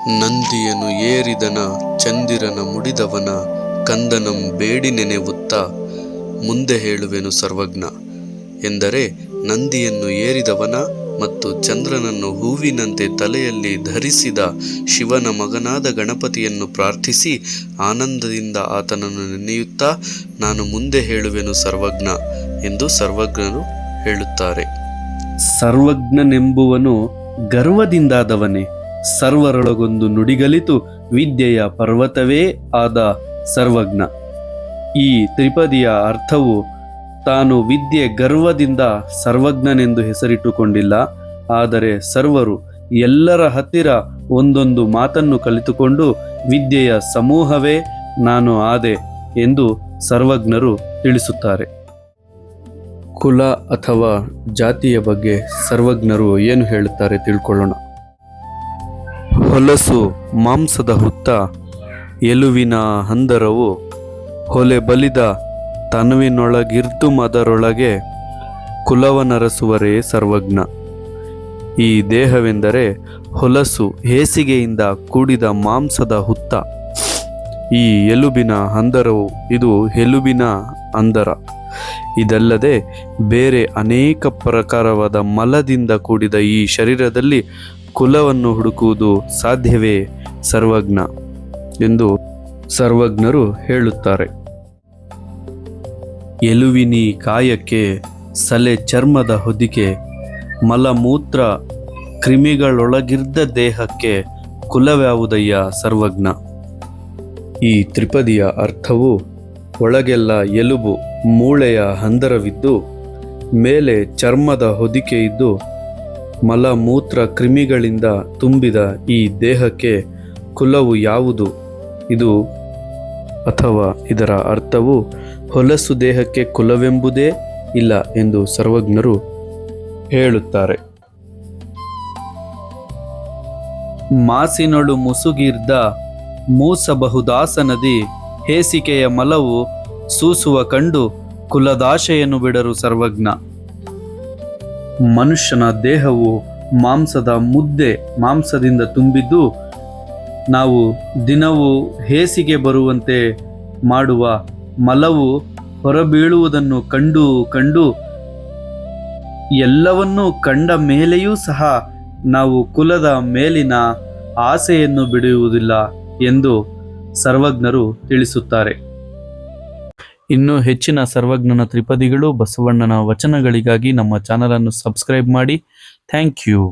ನಂದಿಯನು ಏರಿದನ ಚಂದಿರನ ಮುಡಿದವನ ಕಂದನಂ ಬೇಡಿ ನೆನೆವುತ್ತ ಮುಂದೆ ಹೇಳುವೆನು ಸರ್ವಜ್ಞ ಎಂದರೆ ನಂದಿಯನ್ನು ಏರಿದವನ ಮತ್ತು ಚಂದ್ರನನ್ನು ಹೂವಿನಂತೆ ತಲೆಯಲ್ಲಿ ಧರಿಸಿದ ಶಿವನ ಮಗನಾದ ಗಣಪತಿಯನ್ನು ಪ್ರಾರ್ಥಿಸಿ ಆನಂದದಿಂದ ಆತನನ್ನು ನೆನೆಯುತ್ತಾ ನಾನು ಮುಂದೆ ಹೇಳುವೆನು ಸರ್ವಜ್ಞ ಎಂದು ಸರ್ವಜ್ಞರು ಹೇಳುತ್ತಾರೆ. ಸರ್ವಜ್ಞನೆಂಬುವನು ಗರ್ವದಿಂದಾದವನೇ, ಸರ್ವರೊಳಗೊಂದು ನುಡಿಗಲಿತು ವಿದ್ಯೆಯ ಪರ್ವತವೇ ಆದ ಸರ್ವಜ್ಞ. ಈ ತ್ರಿಪದಿಯ ಅರ್ಥವು ತಾನು ವಿದ್ಯೆ ಗರ್ವದಿಂದ ಸರ್ವಜ್ಞನೆಂದು ಹೆಸರಿಟ್ಟುಕೊಂಡಿಲ್ಲ, ಆದರೆ ಸರ್ವರು ಎಲ್ಲರ ಹತ್ತಿರ ಒಂದೊಂದು ಮಾತನ್ನು ಕಲಿತುಕೊಂಡು ವಿದ್ಯೆಯ ಸಮೂಹವೇ ನಾನು ಆದೆ ಎಂದು ಸರ್ವಜ್ಞರು ತಿಳಿಸುತ್ತಾರೆ. ಕುಲ ಅಥವಾ ಜಾತಿಯ ಬಗ್ಗೆ ಸರ್ವಜ್ಞರು ಏನು ಹೇಳುತ್ತಾರೆ ತಿಳ್ಕೊಳ್ಳೋಣ. ಹೊಲಸು ಮಾಂಸದ ಹುತ್ತ, ಎಲುವಿನ ಹಂದರವು, ಹೊಲೆ ಬಲಿದ ತನುವಿನೊಳಗಿರ್ದು ಅದರೊಳಗೆ ಕುಲವನರಸುವರೇ ಸರ್ವಜ್ಞ. ಈ ದೇಹವೆಂದರೆ ಹೊಲಸು ಹೇಸಿಗೆಯಿಂದ ಕೂಡಿದ ಮಾಂಸದ ಹುತ್ತ. ಈ ಎಲುಬಿನ ಹಂದರವು, ಇದು ಎಲುಬಿನ ಹಂದರ. ಇದಲ್ಲದೆ ಬೇರೆ ಅನೇಕ ಪ್ರಕಾರವಾದ ಮಲದಿಂದ ಕೂಡಿದ ಈ ಶರೀರದಲ್ಲಿ ಕುಲವನ್ನು ಹುಡುಕುವುದು ಸಾಧ್ಯವೇ ಸರ್ವಜ್ಞ ಎಂದು ಸರ್ವಜ್ಞರು ಹೇಳುತ್ತಾರೆ. ಎಲುವಿನಿ ಕಾಯಕ್ಕೆ ಸಲೆ ಚರ್ಮದ ಹೊದಿಕೆ, ಮಲಮೂತ್ರ ಕ್ರಿಮಿಗಳೊಳಗಿರ್ದ ದೇಹಕ್ಕೆ ಕುಲವ್ಯಾವುದಯ್ಯ ಸರ್ವಜ್ಞ. ಈ ತ್ರಿಪದಿಯ ಅರ್ಥವು ಒಳಗೆಲ್ಲ ಎಲುಬು ಮೂಳೆಯ ಹಂದರವಿದ್ದು ಮೇಲೆ ಚರ್ಮದ ಹೊದಿಕೆ ಇದ್ದು ಮಲಮೂತ್ರ ಕ್ರಿಮಿಗಳಿಂದ ತುಂಬಿದ ಈ ದೇಹಕ್ಕೆ ಕುಲವು ಯಾವುದು, ಇದು ಅಥವಾ ಇದರ ಅರ್ಥವು ಹೊಲಸು ದೇಹಕ್ಕೆ ಕುಲವೆಂಬುದೇ ಇಲ್ಲ ಎಂದು ಸರ್ವಜ್ಞರು ಹೇಳುತ್ತಾರೆ. ಮಾಸಿನೊಳು ಮುಸುಗಿರ್ದ ಮೂಸಬಹುದಾಸನದಿ ಹೇಸಿಕೆಯ ಮಲವು ಸೂಸುವ ಕಂಡು ಕುಲದಾಶೆಯನ್ನು ಬಿಡರು ಸರ್ವಜ್ಞ. ಮನುಷ್ಯನ ದೇಹವು ಮಾಂಸದ ಮುದ್ದೆ, ಮಾಂಸದಿಂದ ತುಂಬಿದ್ದು ನಾವು ದಿನವೂ ಹೇಸಿಗೆ ಬರುವಂತೆ ಮಾಡುವ ಮಲವು ಹೊರಬೀಳುವುದನ್ನು ಕಂಡು ಎಲ್ಲವನ್ನೂ ಕಂಡ ಮೇಲೆಯೂ ಸಹ ನಾವು ಕುಲದ ಮೇಲಿನ ಆಸೆಯನ್ನು ಬಿಡುವುದಿಲ್ಲ ಎಂದು ಸರ್ವಜ್ಞರು ತಿಳಿಸುತ್ತಾರೆ. ಇನ್ನೂ ಹೆಚ್ಚಿನ ಸರ್ವಜ್ಞನ ತ್ರಿಪದಿಗಳು, ಬಸವಣ್ಣನ ವಚನಗಳಿಗಾಗಿ ನಮ್ಮ ಚಾನಲನ್ನು ಸಬ್ಸ್ಕ್ರೈಬ್ ಮಾಡಿ. Thank you.